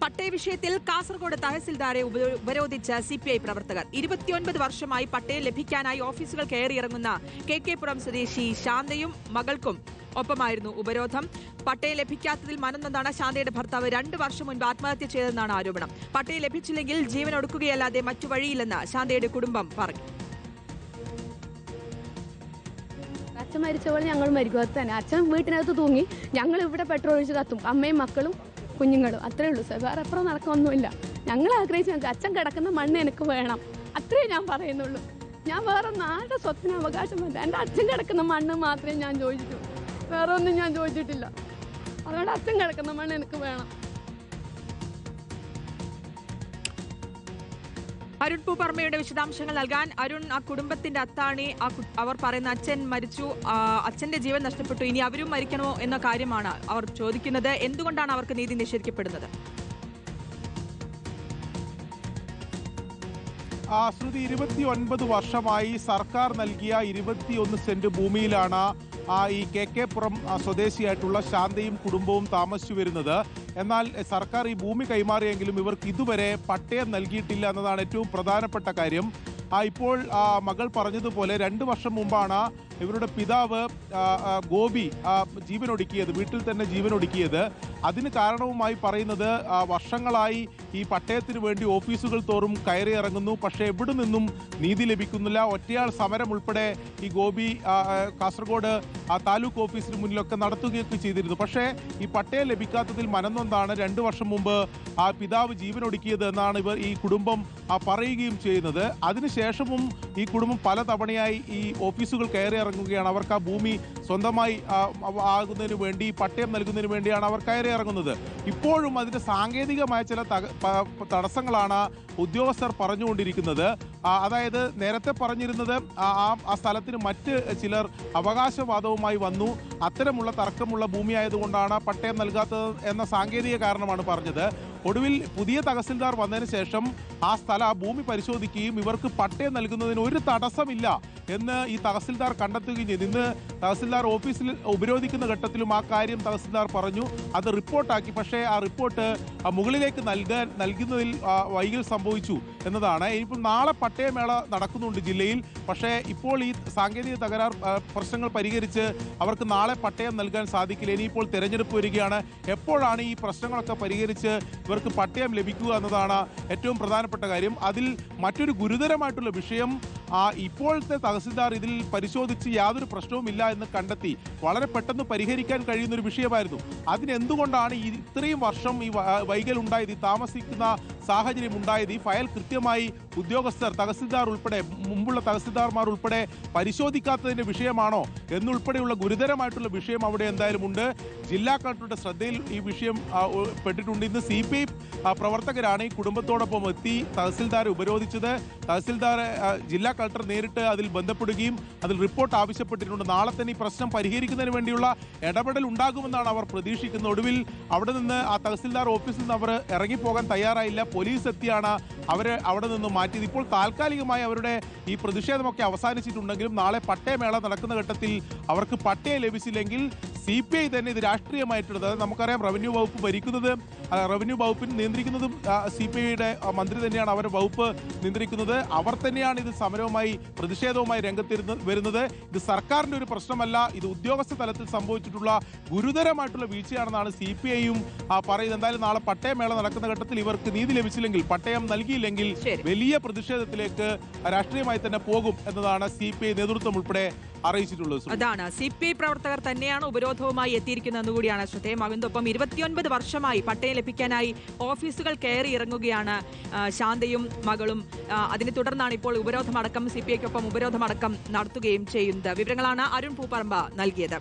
പട്ടയ വിഷയത്തിൽ കാസർഗോഡ് തഹസിൽദാരെ ഉപരോധിച്ച സിപിഐ പ്രവർത്തകർ 29 വർഷമായി പട്ടയം ലഭിക്കാനായി ഓഫീസുകൾ കയറിയിറങ്ങുന്ന കെ പുറം സ്വദേശി ശാന്തയും മകൾക്കും ഒപ്പമായിരുന്നു ഉപരോധം. പട്ടയം ലഭിക്കാത്തതിൽ മനംനൊന്താണ് ശാന്തയുടെ ഭർത്താവ് 2 വർഷം മുൻപ് ആത്മഹത്യ ചെയ്തതെന്നാണ് ആരോപണം. പട്ടയം ലഭിച്ചില്ലെങ്കിൽ ജീവൻ ഒടുക്കുകയല്ലാതെ മറ്റു വഴിയില്ലെന്ന് ശാന്തയുടെ കുടുംബം പറഞ്ഞു. അച്ഛൻ മരിച്ച പോലെ ഞങ്ങൾ മരിക്കും തന്നെ. അച്ഛൻ വീട്ടിനകത്ത് തൂങ്ങി, ഞങ്ങൾ ഇവിടെ പെട്രോൾ ഒഴിച്ച് കത്തും, അമ്മയും മക്കളും കുഞ്ഞുങ്ങളും. അത്രേ ഉള്ളൂ സാർ, വേറെ അപ്പുറം നടക്കൊന്നുമില്ല. ഞങ്ങൾ ആഗ്രഹിച്ച് ഞങ്ങൾക്ക് അച്ഛൻ കിടക്കുന്ന മണ്ണ് എനിക്ക് വേണം, അത്രേ ഞാൻ പറയുന്നുള്ളൂ. ഞാൻ വേറെ ആരുടെ സ്വത്തിന് അവകാശമില്ല. എൻ്റെ അച്ഛൻ കിടക്കുന്ന മണ്ണ് മാത്രമേ ഞാൻ ചോദിച്ചിട്ടു, വേറെ ഒന്നും ഞാൻ ചോദിച്ചിട്ടില്ല. അതുകൊണ്ട് അച്ഛൻ കിടക്കുന്ന മണ്ണ് എനിക്ക് വേണം. അരുൺ പൂപ്പർമ്മയുടെ വിശദാംശങ്ങൾ നൽകാൻ. അരുൺ, ആ കുടുംബത്തിന്റെ അത്താണി, അവർ പറയുന്ന അച്ഛൻ മരിച്ചു, അച്ഛന്റെ ജീവൻ നഷ്ടപ്പെട്ടു, ഇനി അവരും മരിക്കണമോ എന്ന കാര്യമാണ് അവർ ചോദിക്കുന്നത്. എന്തുകൊണ്ടാണ് അവർക്ക് നീതി നിഷേധിക്കപ്പെടുന്നത്? ശ്രുതി, 29 വർഷമായി സർക്കാർ നൽകിയ 21 സെന്റ് ഭൂമിയിലാണ് ഈ കെ പുറം സ്വദേശിയായിട്ടുള്ള ശാന്തയും കുടുംബവും താമസിച്ചു വരുന്നത്. എന്നാൽ സർക്കാർ ഈ ഭൂമി കൈമാറിയെങ്കിലും ഇവർക്ക് ഇതുവരെ പട്ടയം നൽകിയിട്ടില്ല എന്നതാണ് ഏറ്റവും പ്രധാനപ്പെട്ട കാര്യം. ഇപ്പോൾ മകൾ പറഞ്ഞതുപോലെ 2 വർഷം മുമ്പാണ് ഇവരുടെ പിതാവ് ഗോപി ജീവനൊടുക്കിയത്, വീട്ടിൽ തന്നെ ജീവനൊടുക്കിയത്. അതിന് കാരണവുമായി പറയുന്നത് വർഷങ്ങളായി ഈ പട്ടയത്തിന് വേണ്ടി ഓഫീസുകൾ തോറും കയറി ഇറങ്ങുന്നു, പക്ഷേ എവിടെ നിന്നും നീതി ലഭിക്കുന്നില്ല. ഒറ്റയാൾ സമരം ഉൾപ്പെടെ ഈ ഗോപി കാസർഗോഡ് താലൂക്ക് ഓഫീസിന് മുന്നിലൊക്കെ നടത്തുകയൊക്കെ ചെയ്തിരുന്നു. പക്ഷേ ഈ പട്ടയം ലഭിക്കാത്തതിൽ മനംനൊന്താണ് 2 വർഷം മുമ്പ് ആ പിതാവ് ജീവനൊടുക്കിയത് എന്നാണ് ഈ കുടുംബം പറയുകയും ചെയ്യുന്നത്. അതിനുശേഷവും ഈ കുടുംബം പലതവണയായി ഈ ഓഫീസുകൾ കയറി ഇറങ്ങുകയാണ്. അവർക്ക് ആ ഭൂമി സ്വന്തമായി ആകുന്നതിന് വേണ്ടി, പട്ടയം നൽകുന്നതിന് വേണ്ടിയാണ് അവർ കയറി ഇറങ്ങുന്നത്. ഇപ്പോഴും അതിന്റെ സാങ്കേതികമായ ചില തടസ്സങ്ങളാണ് ഉദ്യോഗസ്ഥർ പറഞ്ഞുകൊണ്ടിരിക്കുന്നത്. അതായത് നേരത്തെ പറഞ്ഞിരുന്നത് ആ സ്ഥലത്തിന് മറ്റ് ചിലർ അവകാശവാദവുമായി വന്നു, അത്തരമുള്ള തർക്കമുള്ള ഭൂമിയായതുകൊണ്ടാണ് പട്ടയം നൽകാത്തത് എന്ന സാങ്കേതിക കാരണമാണ് പറഞ്ഞത്. ഒടുവിൽ പുതിയ തഹസിൽദാർ വന്നതിന് ശേഷം ആ ഭൂമി പരിശോധിക്കുകയും ഇവർക്ക് പട്ടയം നൽകുന്നതിന് ഒരു തടസ്സമില്ല എന്ന് ഈ തഹസിൽദാർ കണ്ടെത്തുകയും ചെയ്തു. ഇന്ന് തഹസിൽദാർ ഓഫീസിൽ ഉപരോധിക്കുന്ന ഘട്ടത്തിലും ആ കാര്യം തഹസിൽദാർ പറഞ്ഞു, അത് റിപ്പോർട്ടാക്കി. പക്ഷേ ആ റിപ്പോർട്ട് മുകളിലേക്ക് നൽകുന്നതിൽ വൈകൽ സംഭവിച്ചു എന്നതാണ്. ഇനിയിപ്പോൾ നാളെ പട്ടയമേള നടക്കുന്നുണ്ട് ജില്ലയിൽ. പക്ഷേ ഇപ്പോൾ ഈ സാങ്കേതിക പ്രശ്നങ്ങൾ പരിഹരിച്ച് അവർക്ക് നാളെ പട്ടയം നൽകാൻ സാധിക്കില്ല. ഇനിയിപ്പോൾ തെരഞ്ഞെടുപ്പ് വരികയാണ്. എപ്പോഴാണ് ഈ പ്രശ്നങ്ങളൊക്കെ പരിഹരിച്ച് ഇവർക്ക് പട്ടയം ലഭിക്കുക എന്നതാണ് ഏറ്റവും പ്രധാനപ്പെട്ട കാര്യം. അതിൽ മറ്റൊരു ഗുരുതരമായിട്ടുള്ള വിഷയം, ഇപ്പോഴത്തെ തഹസിൽദാർ ഇതിൽ പരിശോധിച്ച് യാതൊരു പ്രശ്നവുമില്ല എന്ന് കണ്ടെത്തി വളരെ പെട്ടെന്ന് പരിഹരിക്കാൻ കഴിയുന്ന ഒരു വിഷയമായിരുന്നു. അതിനെന്തുകൊണ്ടാണ് ഇത്രയും വർഷം ഈ വൈകൽ ഉണ്ടായത്, ഈ താമസിക്കുന്ന സാഹചര്യം ഉണ്ടായത്? ഈ ഫയൽ കൃത്യമായി ഉദ്യോഗസ്ഥർ, തഹസിൽദാർ ഉൾപ്പെടെ, മുമ്പുള്ള തഹസിൽദാർമാർ ഉൾപ്പെടെ പരിശോധിക്കാത്തതിന്റെ വിഷയമാണോ എന്നുൾപ്പെടെയുള്ള ഗുരുതരമായിട്ടുള്ള വിഷയം അവിടെ എന്തായാലും ഉണ്ട്. ജില്ലാ കളക്ടറുടെ ശ്രദ്ധയിൽ ഈ വിഷയം പെട്ടിട്ടുണ്ട്. ഇന്ന് CPI പ്രവർത്തകരാണ് ഈ കുടുംബത്തോടൊപ്പം എത്തി തഹസിൽദാരെ ഉപരോധിച്ചത്. തഹസിൽദാർ ജില്ലാ കളക്ടർ നേരിട്ട് അതിൽ ബന്ധപ്പെടുകയും അതിൽ റിപ്പോർട്ട് ആവശ്യപ്പെട്ടിട്ടുണ്ട്. നാളെ തന്നെ ഈ പ്രശ്നം പരിഹരിക്കുന്നതിന് വേണ്ടിയുള്ള ഇടപെടൽ ഉണ്ടാകുമെന്നാണ് അവർ പ്രതീക്ഷിക്കുന്നത്. ഒടുവിൽ അവിടെ നിന്ന് ആ തഹസിൽദാർ ഓഫീസിൽ നിന്ന് അവർ ഇറങ്ങിപ്പോകാൻ തയ്യാറായില്ല. പോലീസ് എത്തിയാണ് അവരെ അവിടെ നിന്ന് മാറ്റിയത്. ഇപ്പോൾ താൽക്കാലികമായി അവരുടെ ഈ പ്രതിഷേധമൊക്കെ അവസാനിച്ചിട്ടുണ്ടെങ്കിലും നാളെ പട്ടയമേള നടക്കുന്ന ഘട്ടത്തിൽ അവർക്ക് പട്ടയം ലഭിച്ചില്ലെങ്കിൽ CPI തന്നെ ഇത് രാഷ്ട്രീയമായിട്ടുള്ളത്. നമുക്കറിയാം, റവന്യൂ വകുപ്പ് ഭരിക്കുന്നത്, റവന്യൂ വകുപ്പിന് നിയന്ത്രിക്കുന്നതും CPIയുടെ മന്ത്രി തന്നെയാണ്. അവരുടെ വകുപ്പ് നിയന്ത്രിക്കുന്നത് അവർ തന്നെയാണ്. ഇത് സമരവുമായി, പ്രതിഷേധവുമായി വരുന്നത്. ഇത് സർക്കാരിന്റെ ഒരു പ്രശ്നമല്ല, ഇത് ഉദ്യോഗസ്ഥ തലത്തിൽ സംഭവിച്ചിട്ടുള്ള ഗുരുതരമായിട്ടുള്ള വീഴ്ചയാണെന്നാണ് CPIയും പറയുന്നത്. എന്തായാലും നാളെ പട്ടയമേള നടക്കുന്ന ഘട്ടത്തിൽ ഇവർക്ക് നീതി ലഭിച്ചില്ലെങ്കിൽ, പട്ടയം നൽകിയില്ലെങ്കിൽ വലിയ പ്രതിഷേധത്തിലേക്ക് രാഷ്ട്രീയമായി തന്നെ പോകും എന്നതാണ് CPI നേതൃത്വം ഉൾപ്പെടെ അറിയിച്ചിട്ടുള്ളത്. അതാണ്, CPI പ്രവർത്തകർ തന്നെയാണ് ഉപരോധവുമായി എത്തിയിരിക്കുന്നതെന്ന് കൂടിയാണ് ശ്രദ്ധേയമാകുന്നതൊപ്പം 29 വർഷമായി പട്ടയം ലഭിക്കാനായി ഓഫീസുകൾ കയറി ഇറങ്ങുകയാണ് ശാന്തയും മകളും. അതിനെ തുടർന്നാണ് ഇപ്പോൾ ഉപരോധമടക്കം, CPIക്കൊപ്പം ഉപരോധമടക്കം നടത്തുകയും ചെയ്യുന്നത്. വിവരങ്ങളാണ് അരുൺ പൂപ്പറമ്പ നൽകിയത്.